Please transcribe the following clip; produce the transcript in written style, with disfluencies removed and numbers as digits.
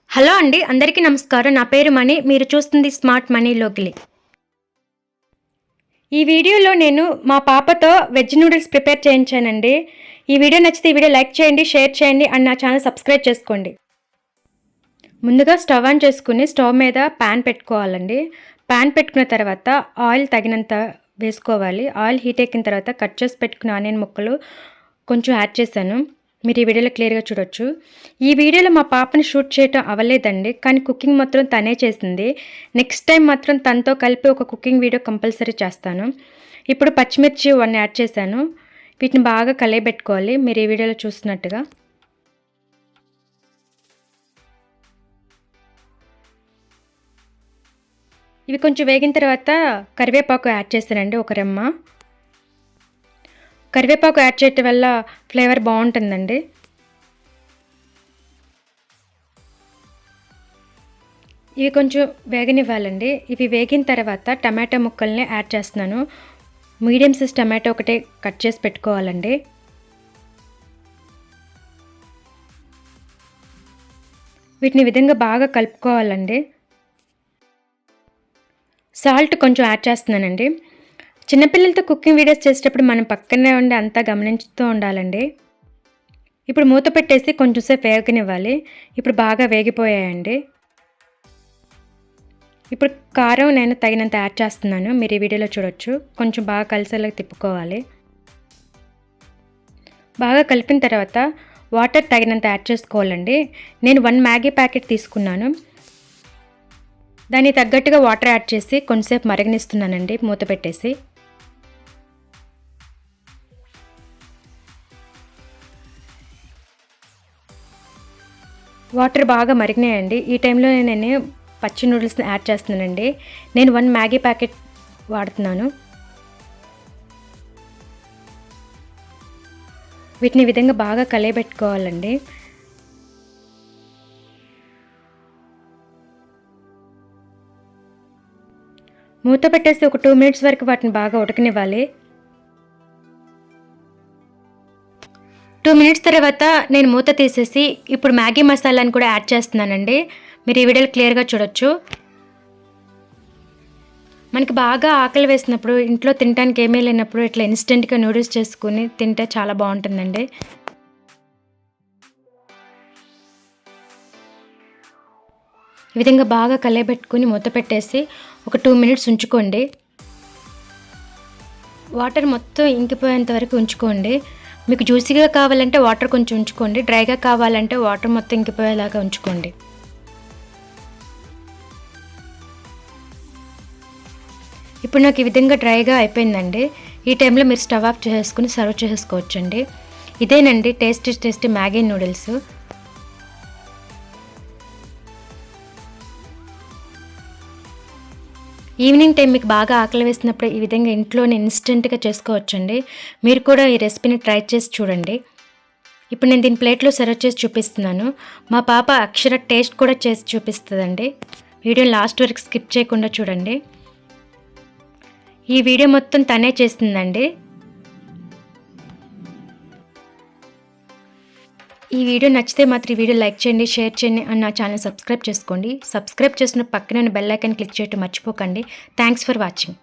Hello అండి, అందరికీ నమస్కారం. నా పేరు మణి. మీరు చూస్తుంది స్మార్ట్ మనీ లోకిలి. ఈ వీడియోలో నేను మా పాపతో వెజ్ నూడిల్స్ ప్రిపేర్ చేయించానండి. ఈ వీడియో నచ్చితే ఈ వీడియో లైక్ చేయండి, షేర్ చేయండి అండ్ నా ఛానల్ సబ్స్క్రైబ్ చేసుకోండి. ముందుగా స్టవ్ ఆన్ చేసుకుని స్టవ్ మీద ప్యాన్ పెట్టుకోవాలండి. ప్యాన్ పెట్టుకున్న తర్వాత ఆయిల్ తగినంత వేసుకోవాలి. ఆయిల్ హీట్ ఎక్కిన తర్వాత కట్ చేసి పెట్టుకున్న ఆనియన్ ముక్కలు కొంచెం యాడ్ చేశాను. మీరు ఈ వీడియోలో క్లియర్గా చూడొచ్చు. ఈ వీడియోలో మా పాపని షూట్ చేయటం అవ్వలేదండి, కానీ కుకింగ్ మాత్రం తనే చేసింది. నెక్స్ట్ టైం మాత్రం తనతో కలిపి ఒక కుకింగ్ వీడియో కంపల్సరీ చేస్తాను. ఇప్పుడు పచ్చిమిర్చి 1 యాడ్ చేశాను. వీటిని బాగా కలయబెట్టుకోవాలి, మీరు ఈ వీడియోలో చూస్తున్నట్టుగా. ఇవి కొంచెం వేగిన తర్వాత కరివేపాకు యాడ్ చేశానండి, ఒక రెమ్మ. కరివేపాకు యాడ్ చేయటం వల్ల ఫ్లేవర్ బాగుంటుందండి. ఇవి కొంచెం వేగనివ్వాలండి. ఇవి వేగిన తర్వాత టమాటో ముక్కల్ని యాడ్ చేస్తున్నాను. మీడియం సైజ్ టమాటో ఒకటే కట్ చేసి పెట్టుకోవాలండి. వీటిని విధంగా బాగా కలుపుకోవాలండి. సాల్ట్ కొంచెం యాడ్ చేస్తున్నానండి. చిన్నపిల్లలతో కుకింగ్ వీడియోస్ చేసేటప్పుడు మనం పక్కనే ఉండి అంతా గమనించుతూ ఉండాలండి. ఇప్పుడు మూత పెట్టేసి కొంచెం సేపు వేగనివ్వాలి. ఇప్పుడు బాగా వేగిపోయాయండి. ఇప్పుడు కారం నేను తగినంత యాడ్ చేస్తున్నాను, మీరు ఈ వీడియోలో చూడొచ్చు. కొంచెం బాగా కలిసేలా తిప్పుకోవాలి. బాగా కలిపిన తర్వాత వాటర్ తగినంత యాడ్ చేసుకోవాలండి. నేను 1 మ్యాగీ ప్యాకెట్ తీసుకున్నాను. దానికి తగ్గట్టుగా వాటర్ యాడ్ చేసి కొంచెంసేపు మరగనిస్తున్నానండి మూత పెట్టేసి. వాటర్ బాగా మరిగినాయండి. ఈ టైంలో నేను పచ్చి నూడిల్స్ని యాడ్ చేస్తున్నానండి. నేను 1 మ్యాగీ ప్యాకెట్ వాడుతున్నాను. వీటిని ఈ విధంగా బాగా కలయబెట్టుకోవాలండి. మూత పెట్టేసి ఒక 2 మినిట్స్ వరకు వాటిని బాగా ఉడకనివ్వాలి. 2 మినిట్స్ తర్వాత నేను మూత తీసేసి ఇప్పుడు మ్యాగీ మసాలాని కూడా యాడ్ చేస్తున్నానండి. మీరు ఈ వీడియోలో క్లియర్గా చూడొచ్చు. మనకి బాగా ఆకలి వేసినప్పుడు, ఇంట్లో తినడానికి ఏమీ లేనప్పుడు ఇట్లా ఇన్స్టెంట్గా నూడిల్స్ చేసుకుని తింటే చాలా బాగుంటుందండి. ఈ విధంగా బాగా కలయబెట్టుకుని మూత పెట్టేసి ఒక 2 మినిట్స్ ఉంచుకోండి. వాటర్ మొత్తం ఇంకిపోయేంత వరకు ఉంచుకోండి. మీకు జ్యూసీగా కావాలంటే వాటర్ కొంచెం ఉంచుకోండి, డ్రైగా కావాలంటే వాటర్ మొత్తం ఇంకిపోయేలాగా ఉంచుకోండి. ఇప్పుడు నాకు ఈ విధంగా డ్రైగా అయిపోయిందండి. ఈ టైంలో మీరు స్టవ్ ఆఫ్ చేసుకుని సర్వ్ చేసుకోవచ్చండి. ఇదేనండి tasty Maggi noodles. Evening time మీకు బాగా ఆకలి వేసినప్పుడు ఈ విధంగా ఇంట్లోనే ఇన్స్టెంట్గా చేసుకోవచ్చండి. మీరు కూడా ఈ రెసిపీని ట్రై చేసి చూడండి. ఇప్పుడు నేను దీని ప్లేట్లో సర్వ్ చేసి చూపిస్తున్నాను. మా పాప అక్షర టేస్ట్ కూడా చేసి చూపిస్తుందండి. వీడియో లాస్ట్ వరకు స్కిప్ చేయకుండా చూడండి. ఈ వీడియో మొత్తం తనే చేస్తుందండి. ఈ వీడియో నచ్చితే మాత్రం ఈ వీడియో లైక్ చేయండి, షేర్ చేయండి అండ్ నా ఛానల్ సబ్స్క్రైబ్ చేసుకోండి. సబ్స్క్రైబ్ చేసిన పక్కన బెల్ ఐకాన్ క్లిక్ చేయడం మర్చిపోకండి. Thanks for watching.